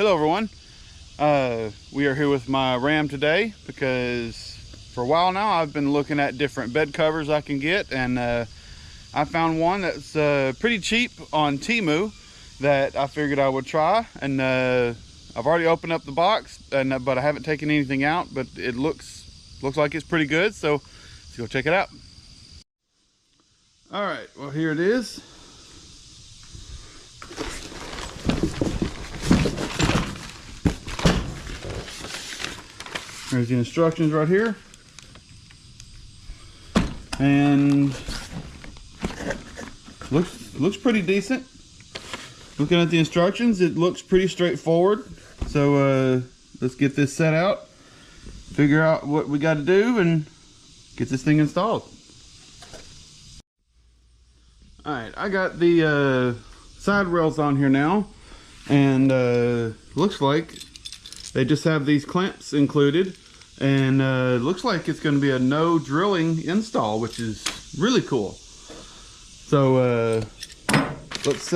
Hello everyone. We are here with my Ram today because for a while now I've been looking at different bed covers I can get, and I found one that's pretty cheap on Temu that I figured I would try. And I've already opened up the box, but I haven't taken anything out, but it looks like it's pretty good, so let's go check it out. All right, well, here it is. There's the instructions right here, and looks pretty decent. Looking at the instructions, it looks pretty straightforward. So let's get this set out, figure out what we got to do, and get this thing installed. All right, I got the side rails on here now, and looks like they just have these clamps included, and looks like it's going to be a no drilling install, which is really cool. So let's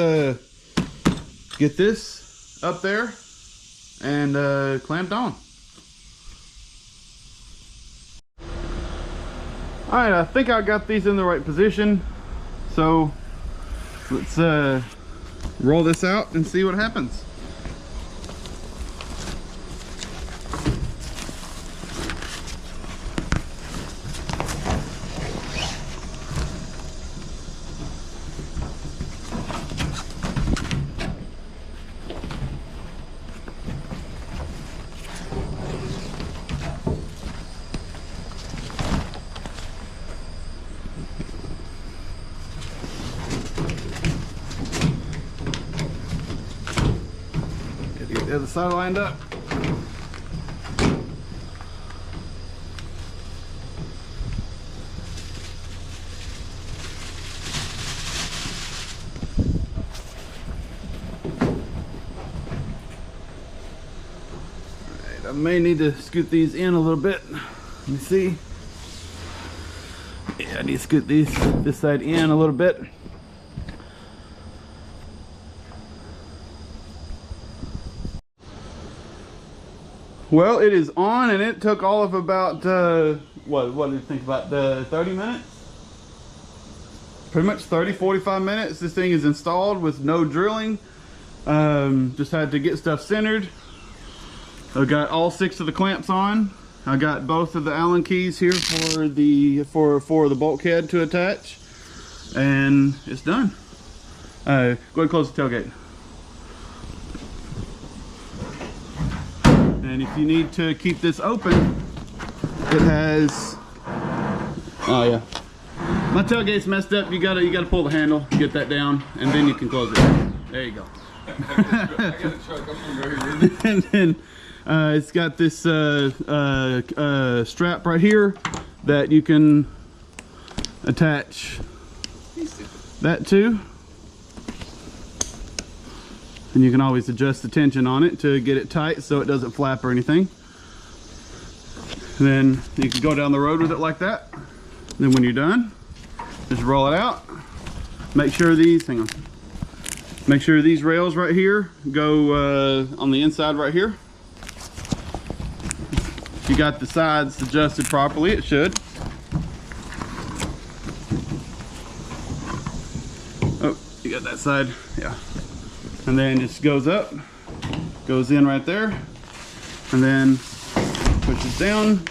get this up there and clamped on. All right, I think I got these in the right position, so let's roll this out and see what happens. Get the other side lined up. Alright, I may need to scoot these in a little bit. Let me see. Yeah, I need to scoot this side in a little bit. Well, it is on, and it took all of about what did you think, about 30 minutes? Pretty much 30-45 minutes. This thing is installed with no drilling. Just had to get stuff centered. I've got all 6 of the clamps on. I got both of the Allen keys here for the bulkhead to attach, and it's done. Go ahead and close the tailgate. And if you need to keep this open, it has, oh yeah, my tailgate's messed up. You gotta pull the handle, get that down, and then you can close it. There you go. And then it's got this strap right here that you can attach that to. And you can always adjust the tension on it to get it tight so it doesn't flap or anything. And then you can go down the road with it like that. Then when you're done, just roll it out. Make sure these, make sure these rails right here go on the inside right here. If you got the sides adjusted properly, it should. Oh, you got that side, yeah. And then just goes up, goes in right there, and then pushes down,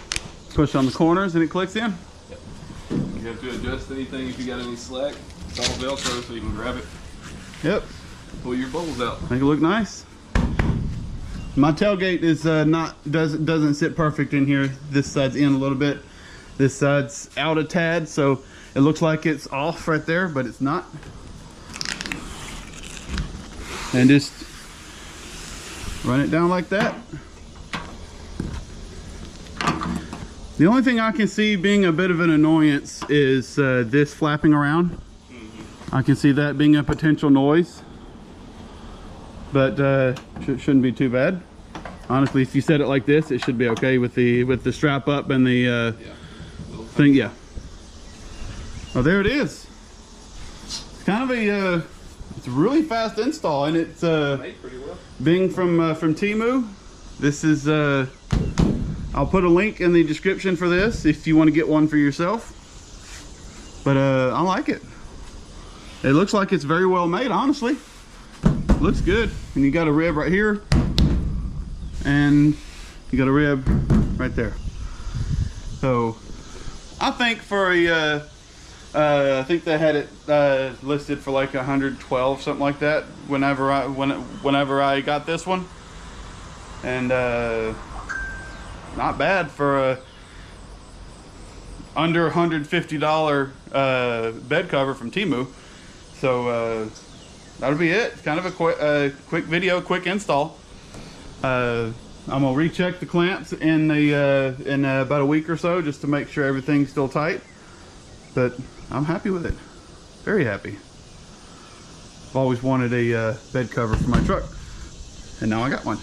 push on the corners, and it clicks in. Yep. You have to adjust anything if you got any slack. It's all Velcro, so you can grab it. Yep. Pull your bowls out. Make it look nice. My tailgate is doesn't sit perfect in here. This side's in a little bit. This side's out a tad, so it looks like it's off right there, but it's not. And just run it down like that. The only thing I can see being a bit of an annoyance is this flapping around. I can see that being a potential noise, but shouldn't be too bad. Honestly, if you set it like this, it should be okay with the strap up and the thing. Yeah. Oh, there it is. It's kind of a It's a really fast install, and it's Made pretty well. being from Temu. This is I'll put a link in the description for this if you want to get one for yourself. But I like it. It looks like it's very well made, honestly. Looks good. And you got a rib right here, and you got a rib right there. So I think for a I think they had it listed for like 112, something like that, whenever I got this one. And not bad for a under $150 bed cover from Temu. So that'll be it. It's kind of a quick video, quick install. I'm gonna recheck the clamps in about a week or so, just to make sure everything's still tight. But I'm happy with it. Very happy. I've always wanted a bed cover for my truck, and now I got one.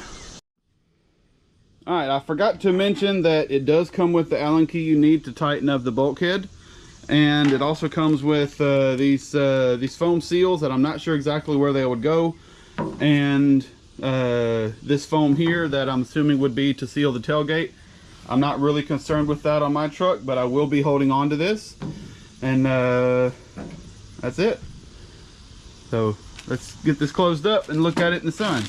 All right, I forgot to mention that it does come with the Allen key you need to tighten up the bulkhead, and it also comes with these foam seals that I'm not sure exactly where they would go, and this foam here that I'm assuming would be to seal the tailgate. I'm not really concerned with that on my truck, but I will be holding on to this, and that's it. So let's get this closed up and look at it in the sun.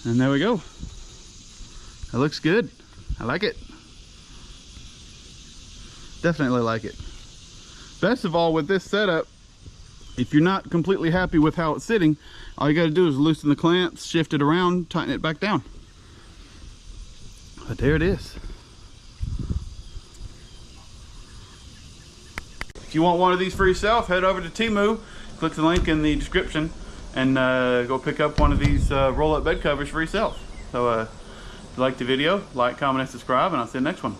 And there we go. It looks good. I like it. Definitely like it. Best of all, with this setup, if you're not completely happy with how it's sitting, all you got to do is loosen the clamps, shift it around, tighten it back down. But there it is. If you want one of these for yourself, head over to Temu, click the link in the description, and go pick up one of these roll-up bed covers for yourself. So if you like the video, like, comment, and subscribe, and I'll see you next one.